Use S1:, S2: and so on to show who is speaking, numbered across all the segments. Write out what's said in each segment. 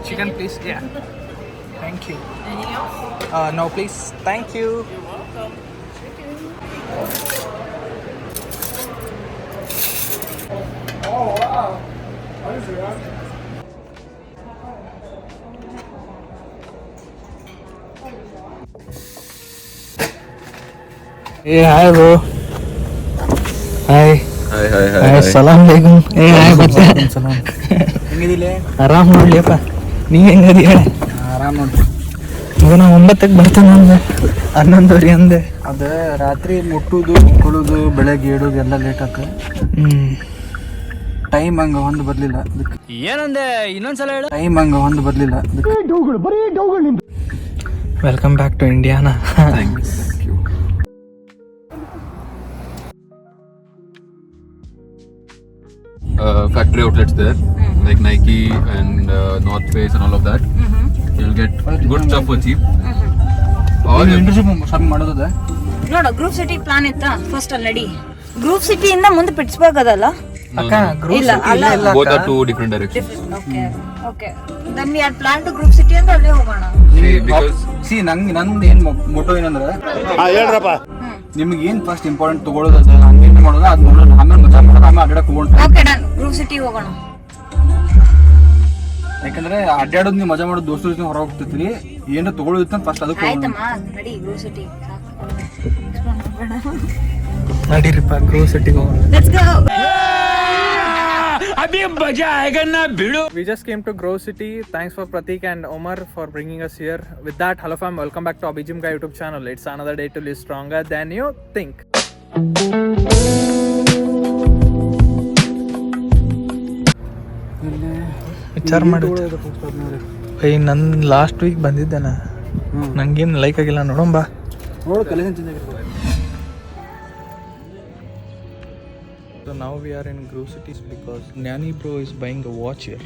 S1: Chicken, please. Yeah. Thank you.
S2: Anything else?
S1: No, please. Thank you.
S2: You're welcome.
S3: Oh wow! What is it?
S1: Hey, hi bro. Hi.
S4: Hi.
S1: ಸಲಾಮ್ ಅಲೈಕುಮ್. ಏ hi ಬಚ್ಚ.
S3: ಹೆಂಗಿದಿಲ್ಲ?
S1: ಆರಾಮ್ ನೋಡ್ಲಿಯಪ್ಪ. ನೀ ಹೆಂಗದಿ ಹೇಳ?
S3: ಆರಾಮ್ ನೋಡ್ರಿ.
S1: ಮಗನ 9ಕ್ಕೆ ಬರ್ತಾನೆ ಅಂದೆ, 11:30 ಅಂದೆ.
S3: ಅದು ರಾತ್ರಿ ಮುಟ್ಟುದು ಮುಕ್ಕೊಳ್ಳೋದು ಬೆಳಗ್ಗೆ ಏಳೋದು ಎಲ್ಲ ಲೇಟ್ ಆಗ್ತದೆ. ಟೈಮ್ ಹಂಗ ಒಂದು ಬರ್ಲಿಲ್ಲ ಅದಕ್ಕೆ.
S1: ಏನಂದೆ ಇನ್ನೊಂದ್ಸಲ ಹೇಳು.
S3: ಟೈಮ್ ಹಂಗ ಒಂದು ಬರ್ಲಿಲ್ಲ ಅದಕ್ಕೆ.
S1: Welcome back to Indiana.
S4: Thank you. Factory outlets there, like Nike and North Face and all of that. You'll get good stuff for cheap.
S3: Internship shopping ಮಾಡೋದ?
S2: ನೋಡ ಗ್ರೂಪ್ ಸಿಟಿ ಪ್ಲಾನ್ ಇತ್ತಾ ಫಸ್ಟ್ ಅಲ್ಲಿ ನಡಿ. Group ಸಿಟಿಯಿಂದ ಮುಂದೆ Pittsburgh ಅದಲ್ಲ?
S1: ಅಕ್ಕ group
S2: ಇಲ್ಲ, ಅಲ್ಲ.
S4: Both are two different directions.
S2: Okay then we are plan to group city ಅಂತ ಅಲ್ಲೇ ಹೋಗೋಣ.
S4: See, because
S3: ನಂದು ಏನ್ ಮೋಟೋ ಏನಂದ್ರೆ ನಿಮ್ಗೆ ಏನ್ ಫಸ್ಟ್ ಇಂಪಾರ್ಟೆಂಟ್ ತಗೊಳ್ಳೋದು ಹಂಗೆ ಮಾಡೋದು ಅದ್ ನೋಡೋಣ, ಆಮೇಲೆ ಮಜಾ ಮಾಡೋದು, ಆಮೇಲೆ ಅಡ್ಡಾಡಕ್ ಹೋಗೋಣ.
S2: ಓಕೆ ಡನ್, ಗ್ರೂಪ್ ಸಿಟಿ ಹೋಗೋಣ.
S3: ಯಾಕಂದ್ರೆ ಅಡ್ಡಾಡೋದು ನೀವು ಮಜಾ ಮಾಡೋದು ದೋಸ್ತರ ಜೊತೆ ಹೊರ ಹೋಗ್ತಿರ್ತೀರಿ, ಏನಾರ ತಗೊಳ್ಳೋದಿತ್ತ ಫಸ್ಟ್ ಅದಕ್ಕೆ ಹೋಗೋಣ.
S2: ಆಯ್ತಮ್ಮ ನಡಿ ಗ್ರೂಪ್ ಸಿಟಿ.
S1: ನಡೀರಿಪ್ಪ ಗ್ರೂಪ್ ಸಿಟಿಗೆ ಹೋಗೋಣ.
S2: Let's go.
S1: We just came to Grove City. Thanks for Pratik and Omar for bringing us here. With that, hello fam, welcome back to Abhijim Guy YouTube channel. It's another day to live stronger than you think. ವಿಚಾರ ಮಾಡಿ ನನ್ last week ಬಂದಿದ್ದೇನ, ನಂಗೇನು like ಆಗಿಲ್ಲ ನೋಡೋಣ ಬಾ.
S3: ನೋಡು collection change ಆಗಿರ್ತದೆ.
S1: So now we are in Grove Cities because Gnani bro is buying a watch here.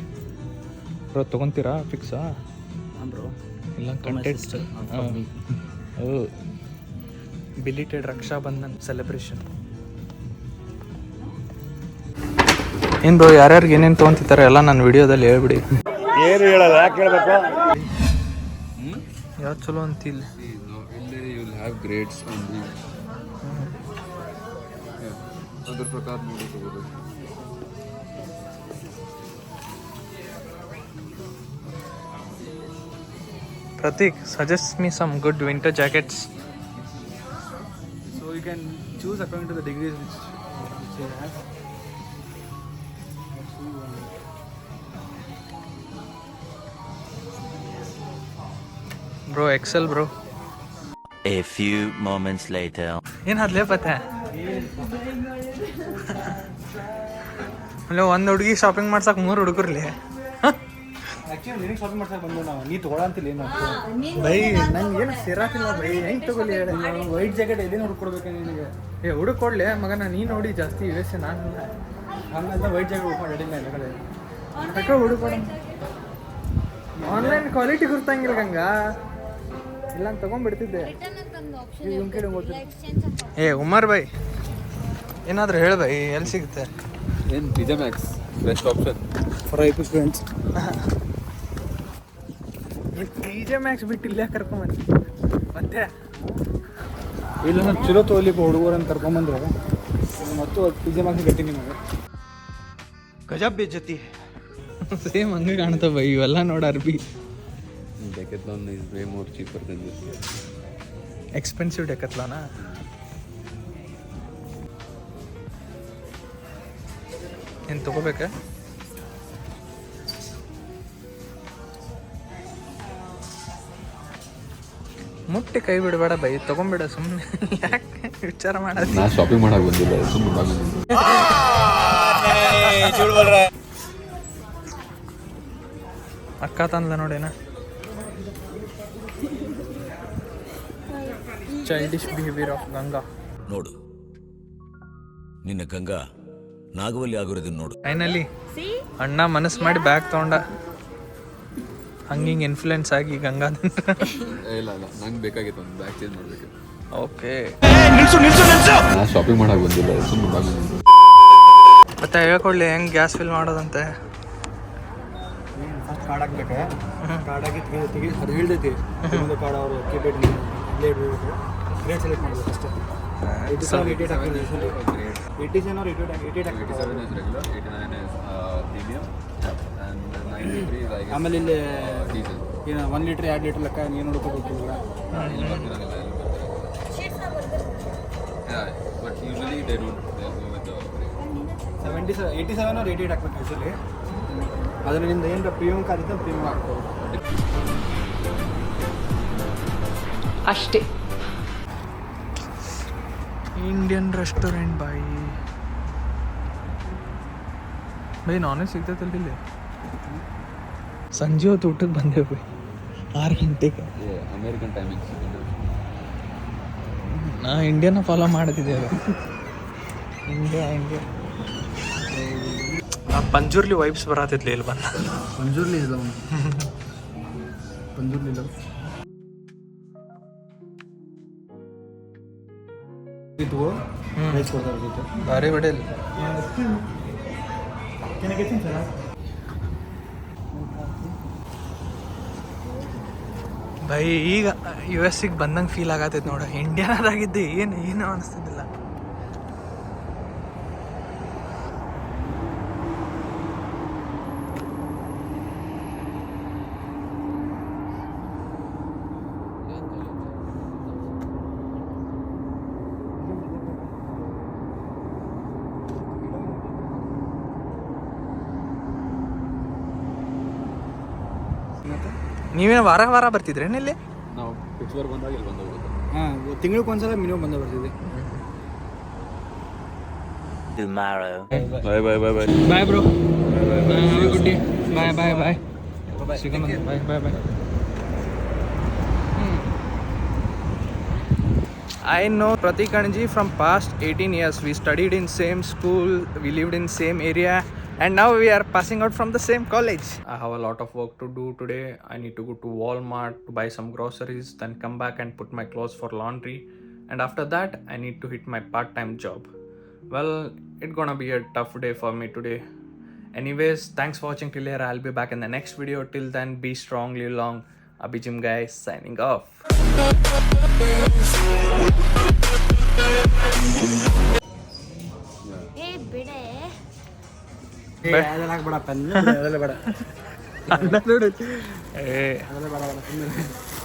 S1: Bro ತಗೊಂತೀರಾ ಫಿಕ್ಸಾ?
S3: ಬ್ರೋ
S1: ಇಲ್ಲ content. Belated Raksha Bandhan celebration. ಏನ್ ಬ್ರೋ ಯಾರ್ಯಾರಿಗೆ ಏನೇನು ತೊಗೊಂತಿದ್ದಾರೆ ಎಲ್ಲ ನನ್ನ ವಿಡಿಯೋದಲ್ಲಿ ಹೇಳ್ಬಿಡಿ.
S3: ಏನು ಹೇಳಲ್ಲ, ಯಾಕೆ ಹೇಳ್ಬೇಕು?
S1: ಯಾವ್ದು ಚಲೋ ಅಂತಿಲ್ಲ.
S4: you will have grades on these. ಅದ್ರ ಪ್ರಕಾರ ನೋಡಿ ತಗೋಬೇಕು.
S1: Pratik, suggest me some good winter jackets.
S3: So you can choose according to the degrees which you have.
S1: Bro, Excel bro.
S5: A few moments later.
S1: ಏನು ಹದ್ಲೇ ಪತ್ತೆ ಅಲ್ಲ ಒಂದು ಹುಡುಗಿ shopping ಮಾಡ್ಸಕ್ಕೆ 3 ಹುಡುಗರ್ಲಿ.
S3: Actually ನಿನಗೆ ಶಾಪಿಂಗ್ ಮಾಡ್ಸಕ್ಕೆ ಬಂದು ನಾವು ನೀ ತಗೊಳಂತಿಲ್ಲ ಏನು
S1: ಬೈ ನಂಗೆ ಏನು ಸೇರಾತಿಲ್ಲ ಬೈ, ಹೆಂಗೆ ತಗೊಳ್ಳಿ ಹೇಳಿ.
S3: ವೈಟ್ ಜಾಕೆಟ್ ಎಲ್ಲಿ ಹುಡ್ಕೊಡ್ಬೇಕು ನಿನಗೆ?
S1: ಹುಡುಗ ಕೊಡ್ಲಿ ಮಗನ, ನೀ ನೋಡಿ ಜಾಸ್ತಿ ಯೂಸ್ ನಾನು
S3: ಹಂಗಂತ ವೈಟ್ ಜಾಕೆಟ್ ಹುಡ್ಕೊಂಡು ಅಡಿಲ್ಲ ಎಲ್ಲ ಕಡೆ.
S1: ಯಾಕೆ ಹುಡುಗ ಕೊಡ ಆನ್ಲೈನ್ ಕ್ವಾಲಿಟಿ ಗುರ್ತಂಗಿಲ್ಲ ಗಂಗ, ಇಲ್ಲ ಅಂತ ತೊಗೊಂಡ್ಬಿಡ್ತಿದ್ದೆ. ಉಮರ್ ಬೈ ಏನಾದರೂ ಹೇಳ ಬೈ, ಎಲ್ಲಿ ಸಿಗುತ್ತೆ?
S4: ಏನು TJ Maxx best option
S3: for IP students.
S1: TJ Maxx ಬಿಟ್ಟು ಇಲ್ಲೇ ಕರ್ಕೊಂಬಂದು ಮತ್ತೆ
S3: ಇಲ್ಲ ನಾನು ಚಲೋ ತೊಗೊಲಿಕ್ಕೆ ಹುಡುಗರನ್ನು ಕರ್ಕೊಂಬಂದ್ರೆ ಮತ್ತು TJ Maxx ಗಟ್ಟಿ ನಿಮಗೆ
S1: ಗಜಬ್ ಬೇಜತಿ. ಸೇಮ್ ಹಂಗೆ ಕಾಣ್ತಾವ ಬೈ ಇವೆಲ್ಲ ನೋಡ ಅರ್ಬಿ.
S4: Decathlon is way more cheaper than this.
S1: Expensive ಡೆಕತ್ಲಾನಾ? ಏನು ತಗೋಬೇಕಾ? ಮುಟ್ಟಿ ಕೈ ಬಿಡಬೇಡ ಬೈ, ತಗೊಂಬಿಡ ಸುಮ್ಮನೆ. ಯಾಕೆ ವಿಚಾರ ಮಾಡೋದು?
S4: ನಾ ಶಾಪಿಂಗ್ ಮಾಡಕ್ಕೆ ಬಂದಿಲ್ಲ, ಸುಮ್ಮನೆ
S1: ಅಕ್ಕ ತಂದ್ಲ ನೋಡೇನ. Childish behaviour of Ganga.
S6: ನೋಡು, ನಿನ್ನ ಗಂಗಾ ನಾಗವಲ್ಲಿ ಆಗಿರೋದನ್ನ ನೋಡು.
S1: ಫೈನಲಿ ಅಣ್ಣ ಮನಸ್ಸು ಮಾಡಿ ಬ್ಯಾಗ್ ತಗೊಂಡ, ಹಂಗಿಂಗೆ ಇನ್ಫ್ಲುಯೆನ್ಸ್ ಆಗಿ ಗಂಗಾಧರ.
S4: ಇಲ್ಲ ನಂಗೆ ಬೇಕಾಗಿತ್ತು ಒಂದು ಬ್ಯಾಗ್ ಚೇಂಜ್ ಮಾಡಬೇಕು.
S1: ಓಕೆ
S4: ನಾ ಶಾಪಿಂಗ್ ಮಾಡಕ್ಕೆ ಬಂದಿಲ್ಲ, ಸುಮ್ಮನೆ
S1: ಮತ್ತೆ ಹೇಳ್ಕೊಡ್ಲಿ ಹೆಂಗೆ ಗ್ಯಾಸ್ ಫಿಲ್ ಮಾಡೋದಂತೆ.
S3: ಕಾರ್ಡ್ ಹಾಕ್ಬೇಕು. ಕಾರ್ಡ್ ಹಾಕಿ ತೆಗಿ ಅದು ಹೇಳ್ದೈತಿ ಒಂದು ಕಾರ್ಡ್ ಅವರು ಕೀಪೇಡ್ ಇಲ್ಲೇ ಇಡಬೇಕು. ಗ್ರೇಡ್ ಸೆಲೆಕ್ಟ್ ಮಾಡಬೇಕು ಅಷ್ಟೇ. 87 ಹಾಕ್ಬೇಕು. 87 or 88 ಹಾಕ್ಬೇಕು.
S4: 87 is regular, 89 is premium, and 93 is I guess
S3: ಆಮೇಲೆ ಇಲ್ಲಿ
S4: diesel.
S3: 1 ಲೀಟ್ರ್ 2 ಲೀಟ್ರ್ ಲೆಕ್ಕ ನೀನು ನೋಡ್ಕೋಬೇಕಿಲ್ಲ.
S4: ಇಲ್ಲಿ ಬರ್ತಿರಂಗಿಲ್ಲ. Yeah, but usually they don't. They go with the
S3: 87 or 88 ಹಾಕ್ಬೇಕು ಯೂಶಲಿ. ಅದರಿಂದ ಏನು ಪ್ರೀಮಿಯಮ್ ಕಾರ್ಡ್ ಇದ್ದರೆ ಪ್ರೀಮಿಯಮ್ ಹಾಕ್ಬೋದು.
S2: ಅಷ್ಟೇ.
S1: ಇಂಡಿಯನ್ ರೆಸ್ಟೋರೆಂಟ್ ಬೈ ನಾನ್ ವೆಜ್ ಸಿಗ್ತೈತಲ್ಲ ಇಲ್ಲಿ. ಸಂಜೆ ಹೊತ್ತು ಊಟಕ್ಕೆ ಬಂದೇವು 6 ಗಂಟೆಗೆ.
S4: American timings.
S1: ನಾ ಇಂಡಿಯನ್ನ ಫಾಲೋ ಮಾಡ್ತಿದ್ದೇವೆ. ಇಂಡಿಯಾ ಪಂಜುರ್ಲಿ ವೈಬ್ಸ್ ಬರತ್ತಿದ್ಲಿ ಇಲ್ಲಿ ಬಂದ.
S3: ಪಂಜುರ್ಲಿ ಇಲ್ಲ ಪಂಜುರ್ಲಿ ಇಲ್ಲ ಇದು ರೈಸ್ ಕೊಡ್ತಾರೆ ಜೊತೆ
S1: ಭಾರಿ ಬಡಿಯಲ್ಲಿ ಬೈ. ಈಗ US ಗೆ ಬಂದಂಗೆ ಫೀಲ್ ಆಗತ್ತೈತೆ ನೋಡ. ಇಂಡಿಯಾದಾಗಿದ್ದೆ ಏನು ಅನಿಸ್ತಿದ್ದಿಲ್ಲ. ನೀವೇನು ವಾರ ಬರ್ತಿದ್ರೇನು ಇಲ್ಲಿ?
S4: ನಾವು ಪಿಟ್ಸ್ಬರ್ಗ್ ಬಂದಾಗ ಇಲ್ಲಿ ಬಂದು ಹೋಗುತ್ತೆ.
S3: ಹಾಂ, ತಿಂಗಳಿಗೆ ಒಂದ್ಸಲ ಮಿನಿಮಮ್ ಬಂದೇ ಬರ್ತಿದ್ವಿ.
S5: Tomorrow.
S4: Bye bye bye bye.
S1: Bye bro. Have a good day. Bye bye bye. Bye bye bye. I know Pratik Anji from past 18 years. We studied in same school, we lived in same area, and now we are passing out from the same college. I have a lot of work to do today. I need to go to Walmart to buy some groceries, then come back and put my clothes for laundry, and after that I need to hit my part-time job. Well, it's gonna be a tough day for me today. Anyways, thanks for watching till here. I'll be back in the next video. Till then, be strong, live long. Abhijim guys signing off.
S2: ಏ ಬಿಡೆ.
S3: ಅದೆಲ್ಲ ಹಾಕ್ಬೇಡ, ಅದೆಲ್ಲ ಬೇಡ.
S1: ಏ
S3: ಅದೆಲ್ಲ ಬೇಡ.